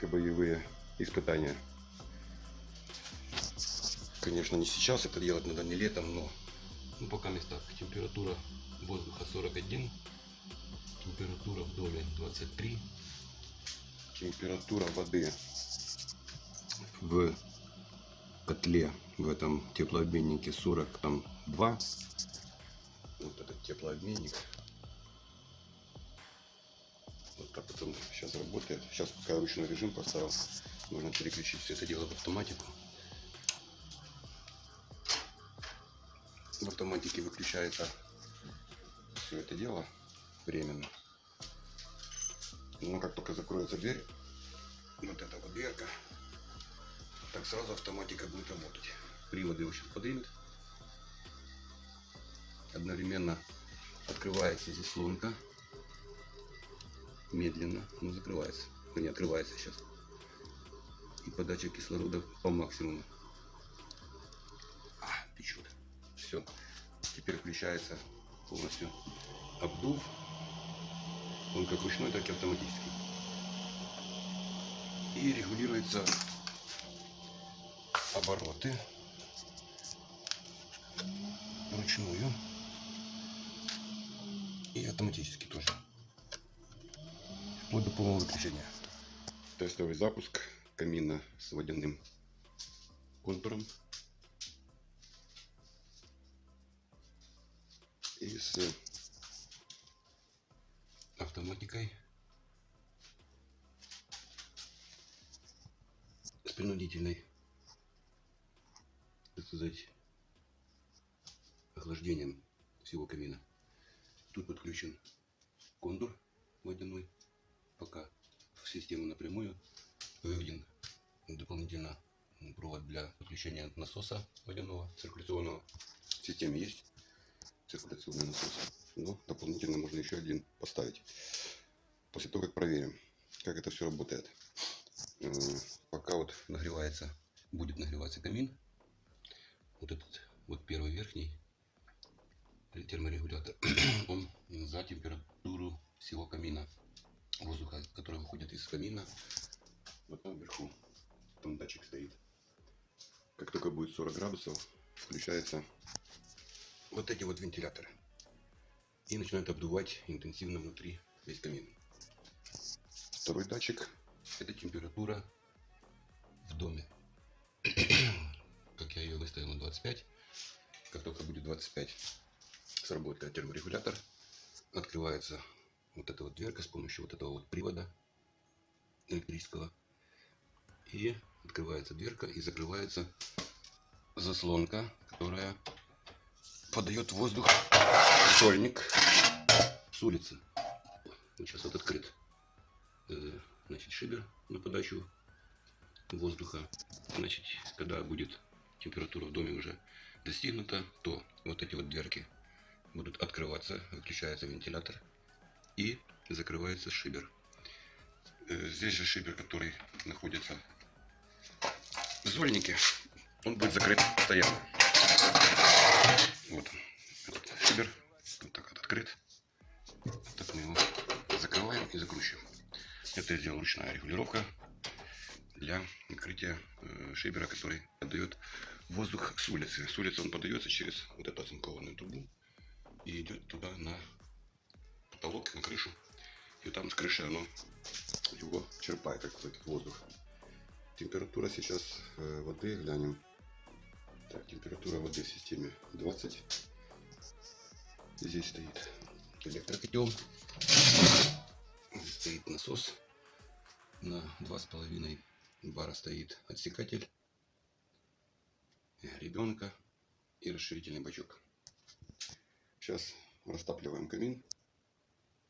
практико-боевые испытания. Конечно, не сейчас это делать надо, не летом, но пока местах температура воздуха 41, температура в доме 23, температура воды в котле, в этом теплообменнике 42. Вот этот теплообменник. Вот так вот он сейчас работает. Сейчас пока ручной режим поставил, можно переключить все это дело в автоматику. В автоматике выключается все это дело временно. Но как только закроется дверь, вот эта вот дверка, так сразу автоматика будет работать. Приводы его сейчас поднимет. Одновременно открывается заслонка. Медленно, но закрывается. Не открывается сейчас. И подача кислорода по максимуму. Течет. Все. Теперь включается полностью обдув. Он как ручной, так и автоматический. И регулируются обороты вручную и автоматически тоже. Вплоть до полного выключения. Тестовый запуск камина с водяным контуром и с автоматикой, с принудительной, так сказать, охлаждением всего камина. Тут подключен контур водяной, пока в систему напрямую выведен дополнительно провод для подключения насоса водяного, циркуляционного. В системе есть циркуляционный насос, но дополнительно можно еще один поставить. После того, как проверим, как это все работает. Пока вот нагревается, будет нагреваться камин, вот этот вот первый верхний терморегулятор, он за температуру всего камина, воздуха, который выходит из камина. Вот там вверху, там датчик стоит. Как только будет 40 градусов, включаются вот эти вот вентиляторы и начинает обдувать интенсивно внутри весь камин. Второй датчик — это температура в доме. Как я ее выставил на 25, как только будет 25, сработает терморегулятор, открывается вот эта вот дверка с помощью вот этого вот привода электрического, и открывается дверка и закрывается заслонка, которая подает воздух в сольник с улицы. Вот сейчас вот открыт, значит, шибер на подачу воздуха. Значит, когда будет температура в доме уже достигнута, то вот эти вот дверки будут открываться, выключается вентилятор и закрывается шибер. Здесь же шибер, который находится в зольнике, он будет закрыт постоянно. Вот он, этот шибер, вот так вот открыт. Так мы его закрываем и закручиваем. Это сделана ручная регулировка для накрытия шибера, который подает воздух с улицы. С улицы он подается через вот эту оцинкованную трубу и идет туда на потолок, на крышу. И там с крыши оно его черпает, так сказать, воздух. Температура сейчас воды, глянем. Так, температура воды в системе 20. Здесь стоит электрокотел. Здесь стоит насос. На 2,5 бара стоит отсекатель, ребенка и расширительный бачок. Сейчас растапливаем камин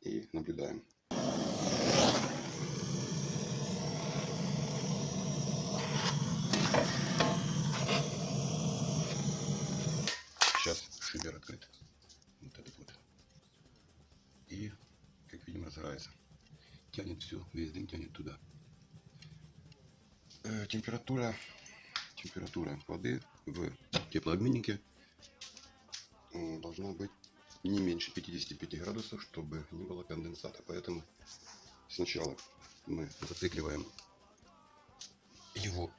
и наблюдаем. Сейчас шибер открыт. Вот этот вот. И, как видим, разгорается. Тянет все, весь дым тянет туда. Температура воды в теплообменнике должна быть не меньше 55 градусов, чтобы не было конденсата. Поэтому сначала мы зацикливаем его,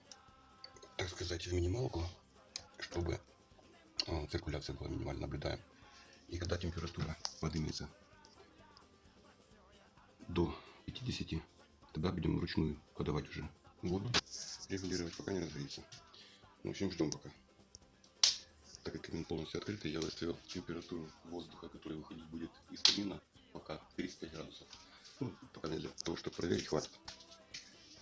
так сказать, в минималку, чтобы циркуляция была минимально, наблюдаем. И когда температура поднимется до 50, тогда будем вручную подавать уже воду, регулировать, пока не разгорится. В общем, ждем пока. Так как камин полностью открытый, я выставил температуру воздуха, который выходить будет из камина, пока 35 градусов. Ну, пока для того, чтобы проверить, хватит.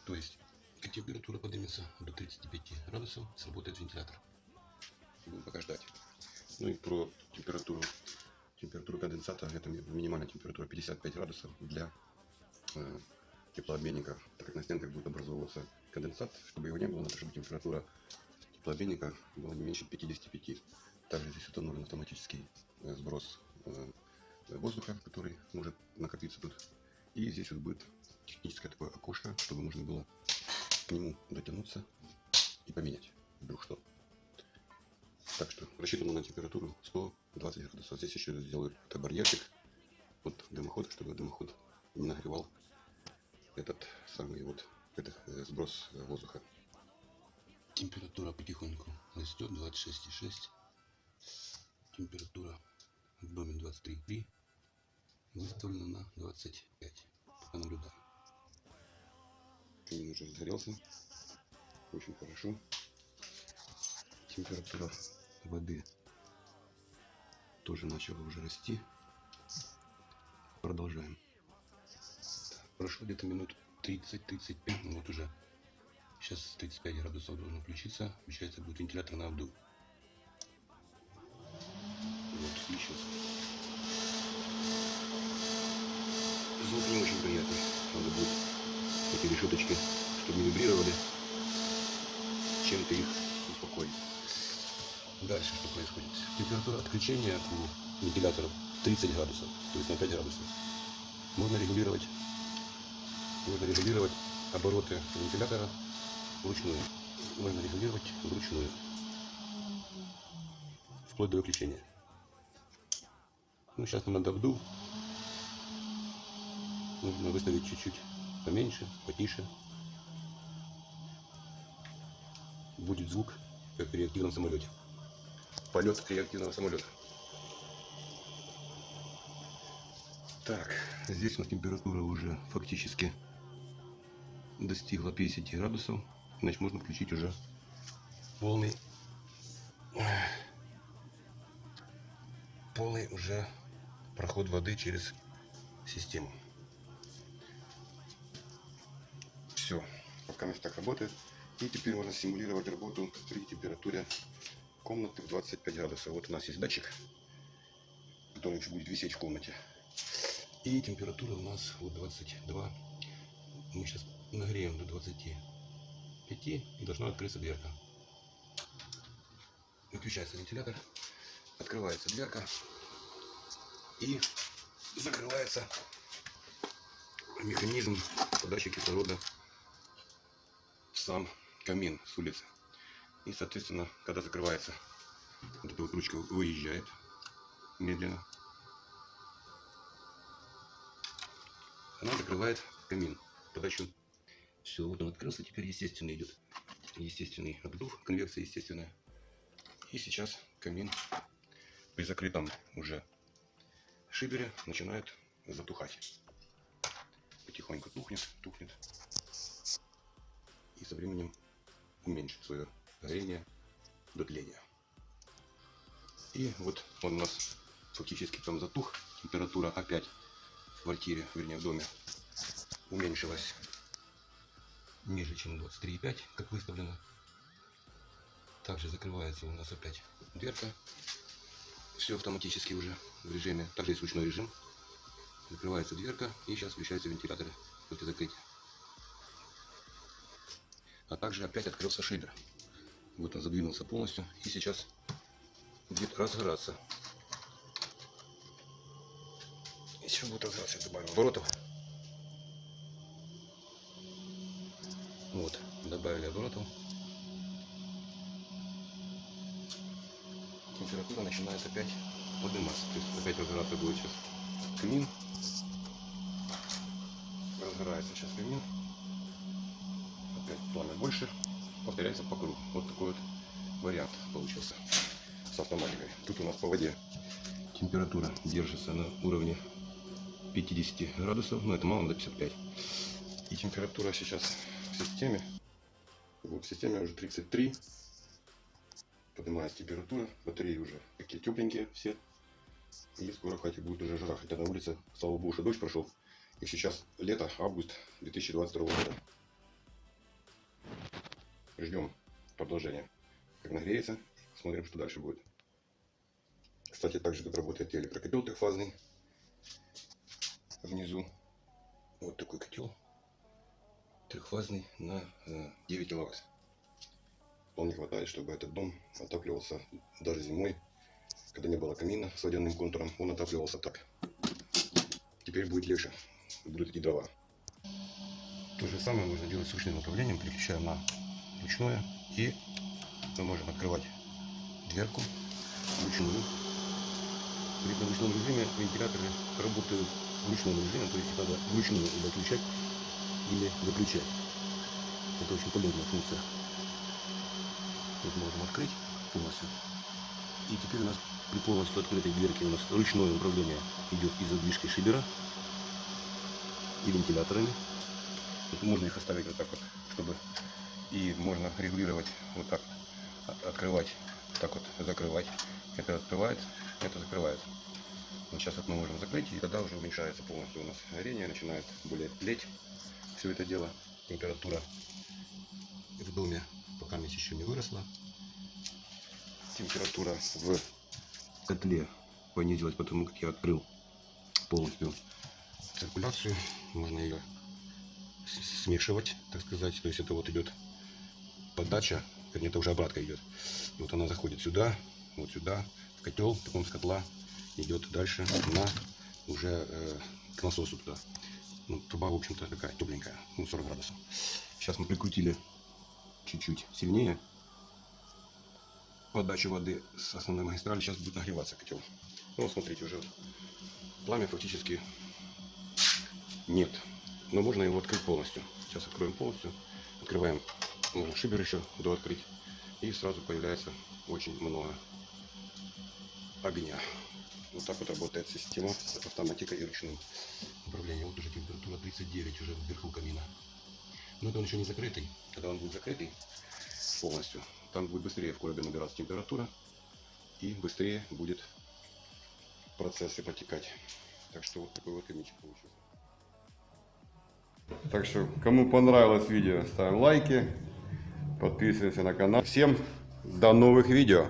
То есть, как температура поднимется до 35 градусов, сработает вентилятор. Будем пока ждать. Ну и про температуру. Температура конденсата, это минимальная температура 55 градусов для теплообменника. Так как на стенках будет образовываться конденсат, чтобы его не было, надо, чтобы температура теплообменника была не меньше 55. Также здесь установлен автоматический сброс воздуха, который может накопиться тут. И здесь вот будет техническое такое окошко, чтобы можно было к нему дотянуться и поменять вдруг что. Так что рассчитано на температуру 120 градусов. Здесь еще сделаю это барьерчик от дымохода, чтобы дымоход не нагревал этот самый вот сброс воздуха. Температура потихоньку растет, 26,6. Температура в доме 23,3. Выставлена на 25. Пока наблюдаем. Камин уже разгорелся. Очень хорошо. Температура воды тоже начала уже расти. Продолжаем. Прошло где-то минут 30-35. Вот уже. Сейчас 35 градусов должно включиться. Обещается, будет вентилятор на обдув. Вот, и сейчас. Звук не очень приятный. Надо будет эти решеточки, чтобы не вибрировали, чем-то их успокоить. Дальше что происходит? Температура отключения у вентиляторов 30 градусов, то есть на 5 градусов. Можно регулировать обороты вентилятора вручную. Можно регулировать вручную. Вплоть до выключения. Ну, сейчас нам надо обдув. Нужно выставить чуть-чуть поменьше, потише. Будет звук, как при реактивном самолете. Полет реактивного самолета. Так, здесь у нас температура уже фактически достигла 50 градусов. Значит, можно включить уже полный уже проход воды через систему. Все, пока так работает. И теперь можно симулировать работу при температуре комнаты в 25 градусов. Вот у нас есть датчик, который еще будет висеть в комнате. И температура у нас вот 22. Мы сейчас нагреем до 25 и должна открыться дверка. Выключается вентилятор, открывается дверка и закрывается механизм подачи кислорода в сам камин с улицы. И, соответственно, когда закрывается, вот эта вот ручка выезжает медленно. Она закрывает камин, подачу. Все, вот он открылся, теперь естественно идет. Естественный обдув, конвекция естественная. И сейчас камин при закрытом уже шибере начинает затухать. Потихоньку тухнет. И со временем уменьшит свое горение до тления. И вот он у нас фактически там затух. Температура опять в квартире, вернее в доме, уменьшилась ниже, чем 23,5, как выставлено. Также закрывается у нас опять дверка. Все автоматически уже в режиме. Также есть ручной режим. Закрывается дверка и сейчас включаются вентиляторы после закрытия. А также опять открылся шибер. Вот он задвинулся полностью и сейчас будет разгораться. Еще будет разгораться, добавим оборотов. Вот, добавили оборотов. Температура начинает опять подниматься. То есть опять разгораться будет сейчас камин. Разгорается сейчас камин. Опять пламя больше. повторяется по кругу. Вот такой вот вариант получился с автоматикой. Тут у нас по воде температура держится на уровне 50 градусов, но это мало, надо 55. И температура сейчас в системе, вот в системе уже 33. Поднимается температура, батареи уже такие тепленькие все. И скоро в хате будет уже жара, хотя на улице, слава богу, что дождь прошел. И сейчас лето, август 2022 года. Ждем продолжения. Как нагреется, смотрим, что дальше будет. Кстати, также тут работает электрокотел трехфазный. Внизу вот такой котел трехфазный на 9 киловатт. Вполне хватает, чтобы этот дом отапливался даже зимой, когда не было камина с водяным контуром, он отапливался так. Теперь будет легче, будут эти дрова. То же самое можно делать с ручным управлением. Переключаем на ручное, и мы можем открывать дверку вручную. При ручном режиме вентиляторы работают в ручном режиме, то есть их надо вручную либо включать или выключать. Это очень полезная функция. Тут можем открыть полностью. И теперь у нас при полностью открытой дверке у нас ручное управление идет из задвижки шибера и вентиляторами. Тут можно их оставить вот так вот, чтобы и можно регулировать вот так, открывать, так вот закрывать. Это открывается, это закрывается. Вот сейчас вот мы можем закрыть, и тогда уже уменьшается полностью у нас горение, начинает более тлеть все это дело. Температура в доме пока еще не выросла. Температура в котле понизилась, потому как я открыл полностью циркуляцию. Можно ее смешивать, так сказать. То есть это вот идет подача, вернее, это уже обратка идет. И вот она заходит сюда, вот сюда, в котел, потом с котла идет дальше на уже к насосу туда. Ну, труба, в общем-то, такая тепленькая, 40 градусов. Сейчас мы прикрутили чуть-чуть сильнее подачу воды с основной магистрали. Сейчас будет нагреваться котел. Ну, вот смотрите, уже пламя фактически нет. Но можно его открыть полностью. Сейчас откроем полностью. Открываем, можно шибер еще дооткрыть. И сразу появляется очень много огня. Вот так вот работает система с автоматикой и ручным управлением. Вот уже температура 39 уже вверху камина. Но это он еще не закрытый. Когда он будет закрытый полностью, там будет быстрее в коробе набираться температура. И быстрее будет процессы протекать. Так что вот такой вот каминчик получился. Так что, кому понравилось видео, ставим лайки, подписываемся на канал. Всем до новых видео!